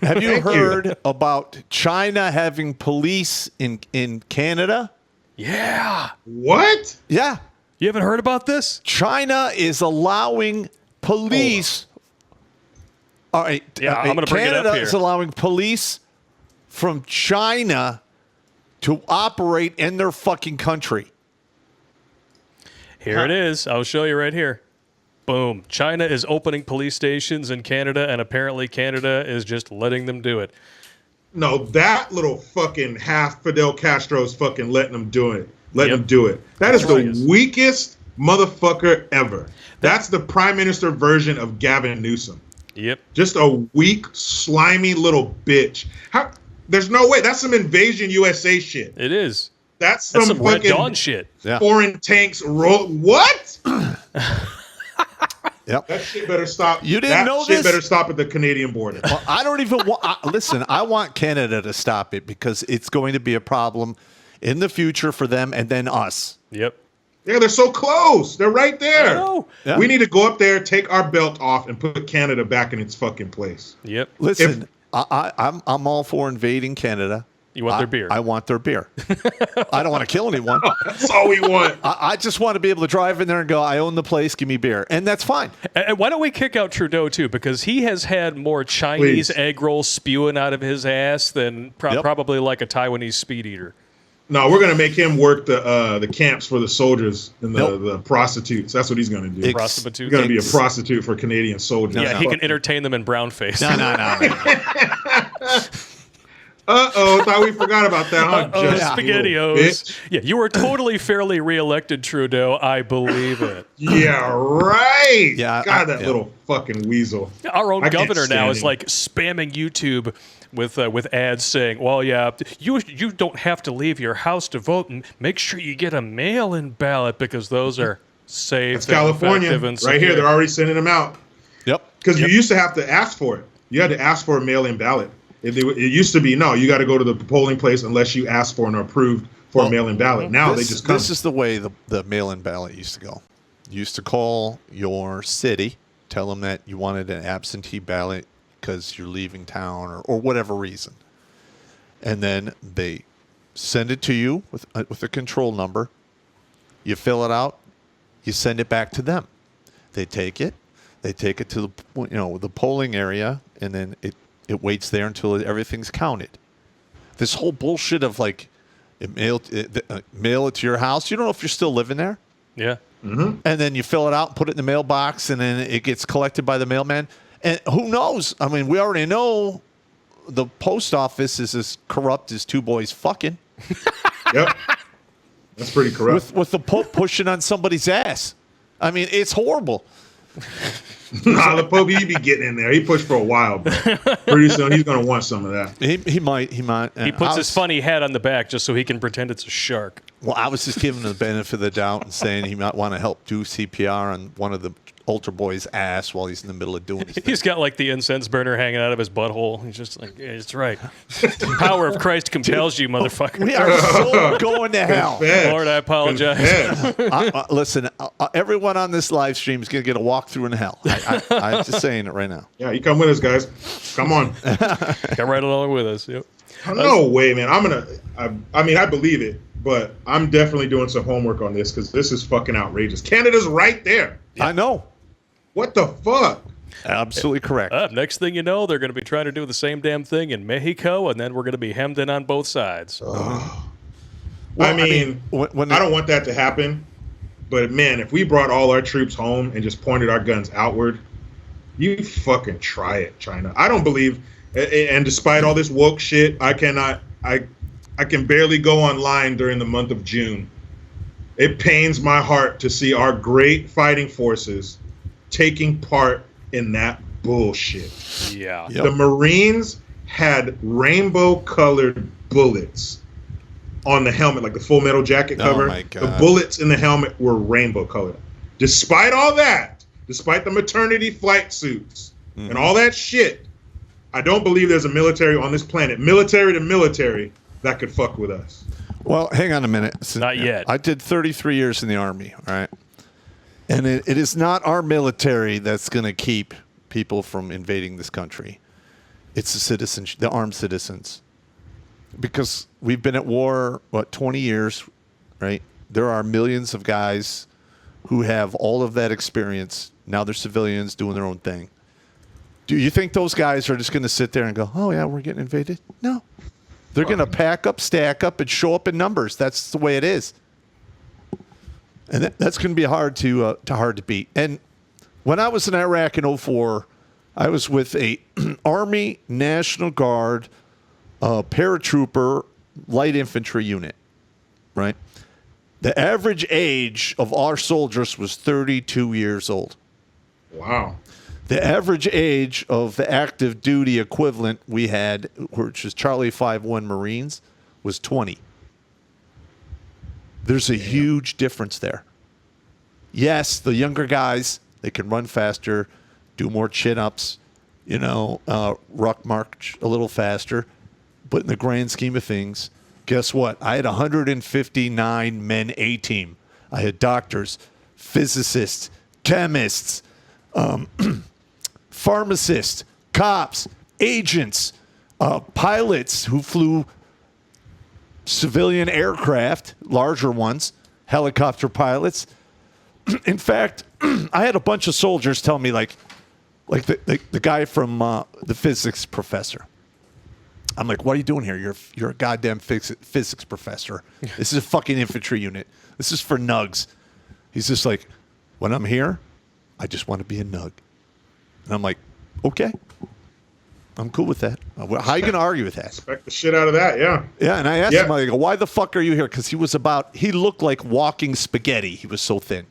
Have you heard about China having police in Canada? Yeah. What? Yeah. You haven't heard about this? China is allowing police. All right. Yeah, I'm going to bring it up Canada here. is allowing police from China to operate in their fucking country. Here it is. I'll show you right here. Boom. China is opening police stations in Canada, and apparently Canada is just letting them do it. No, that little fucking half Fidel Castro's fucking letting them do it. Letting them do it. That is the weakest motherfucker ever. That's the prime minister version of Gavin Newsom. Yep. Just a weak, slimy little bitch. How? There's no way. That's some Invasion USA shit. It is. That's some Red fucking Dawn shit. Foreign tanks roll. What? Yep. That shit better stop. You didn't know this? That shit better stop at the Canadian border. Well, I don't even want. Listen, I want Canada to stop it because it's going to be a problem in the future for them and then us. Yep. Yeah, they're so close. They're right there. I know. Yeah. We need to go up there, take our belt off, and put Canada back in its fucking place. Yep. Listen, I'm all for invading Canada. You want their beer. I want their beer. I don't want to kill anyone. That's all we want. I just want to be able to drive in there and go, I own the place, give me beer. And that's fine. And why don't we kick out Trudeau, too? Because he has had more Chinese egg rolls spewing out of his ass than probably like a Taiwanese speed eater. No, we're going to make him work the camps for the soldiers and the prostitutes. That's what he's going to do. Prostitutes. He's going to be a prostitute for Canadian soldiers. Yeah, he can entertain them in brown face. No. Uh-oh, thought we forgot about that, huh? SpaghettiOs. Yeah, you were totally fairly reelected, Trudeau. I believe it. Yeah, right. Yeah, God, that little fucking weasel. Our own governor now is him. like spamming YouTube with ads saying, well, yeah, you don't have to leave your house to vote, and make sure you get a mail-in ballot because those are safe. That's California. And right here, they're already sending them out. Yep. Because you used to have to ask for it. You had to ask for a mail-in ballot. It used to be, no, you got to go to the polling place unless you ask for and are approved for a mail-in ballot. Now they just come. This is the way the mail-in ballot used to go. You used to call your city, tell them that you wanted an absentee ballot because you're leaving town or whatever reason. And then they send it to you with a control number. You fill it out. You send it back to them. They take it. They take it to the polling area, and then it waits there until everything's counted. This whole bullshit of like mail it to your house. You don't know if you're still living there. Yeah. Mm-hmm. And then you fill it out and put it in the mailbox, and then it gets collected by the mailman. And who knows? I mean, we already know the post office is as corrupt as two boys fucking. Yep. That's pretty corrupt. With the Pope pushing on somebody's ass. I mean, it's horrible. Nah, the Pope, he'd be getting in there. He pushed for a while, but pretty soon he's going to want some of that. He might. He puts his funny hat on the back just so he can pretend it's a shark. Well, I was just giving him the benefit of the doubt and saying he might want to help do CPR on one of the altar boy's ass while he's in the middle of doing his thing. He's got like the incense burner hanging out of his butthole. He's just like, yeah, it's right. The power of Christ compels you, motherfucker. We are so going to hell. Lord, I apologize. Listen, everyone on this live stream is going to get a walkthrough in hell. I'm just saying it right now. Yeah, you come with us, guys. Come on. Come right along with us. Yep. No way, man. I mean, I believe it, but I'm definitely doing some homework on this because this is fucking outrageous. Canada's right there. I know. What the fuck? Absolutely correct. Next thing you know, they're going to be trying to do the same damn thing in Mexico, and then we're going to be hemmed in on both sides. Well, I mean, when I don't want that to happen, but man, if we brought all our troops home and just pointed our guns outward, you fucking try it, China. I don't believe, and despite all this woke shit, I can barely go online during the month of June. It pains my heart to see our great fighting forces taking part in that bullshit. Yeah. Yep. The Marines had rainbow-colored bullets on the helmet, like the Full Metal Jacket cover. Oh my God. The bullets in the helmet were rainbow-colored. Despite all that, despite the maternity flight suits and all that shit, I don't believe there's a military on this planet, military to military, that could fuck with us. Well, hang on a minute. Not yet. I did 33 years in the Army, all right? And it is not our military that's going to keep people from invading this country. It's the armed citizens. Because we've been at war, 20 years, right? There are millions of guys who have all of that experience. Now they're civilians doing their own thing. Do you think those guys are just going to sit there and go, oh, yeah, we're getting invaded? No. They're going to pack up, stack up, and show up in numbers. That's the way it is. And that's going to be hard to beat. And when I was in Iraq in 2004, I was with a Army National Guard paratrooper light infantry unit, right? The average age of our soldiers was 32 years old. Wow. The average age of the active duty equivalent we had, which is Charlie 5-1 Marines, was 20. There's a huge difference there. Yes, the younger guys, they can run faster, do more chin-ups, ruck march a little faster. But in the grand scheme of things, guess what? I had 159 men A-team. I had doctors, physicists, chemists, pharmacists, cops, agents, pilots who flew civilian aircraft, larger ones, helicopter pilots. In fact, I had a bunch of soldiers tell me, like the guy from the physics professor. I'm like, what are you doing here? You're a goddamn physics professor. This is a fucking infantry unit. This is for nugs. He's just like, when I'm here, I just want to be a nug. And I'm like, okay. I'm cool with that. How are you going to argue with that? Respect the shit out of that, yeah. Yeah, and I asked him, I go, why the fuck are you here? Because he looked like walking spaghetti. He was so thin.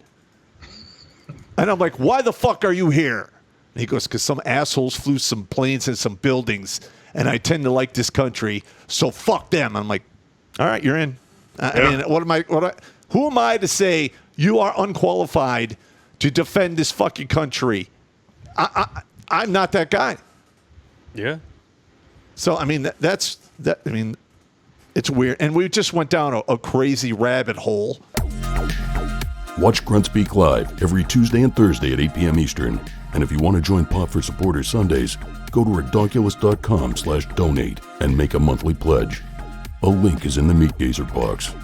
And I'm like, why the fuck are you here? And he goes, because some assholes flew some planes and some buildings, and I tend to like this country, so fuck them. I'm like, all right, you're in. I mean, who am I to say you are unqualified to defend this fucking country? I'm not that guy. Yeah. So, I mean, that's it's weird. And we just went down a crazy rabbit hole. Watch Grunt Speak live every Tuesday and Thursday at 8 p.m. Eastern. And if you want to join Pop for Supporters Sundays, go to redonkulous.com/donate and make a monthly pledge. A link is in the Meat Gazer box.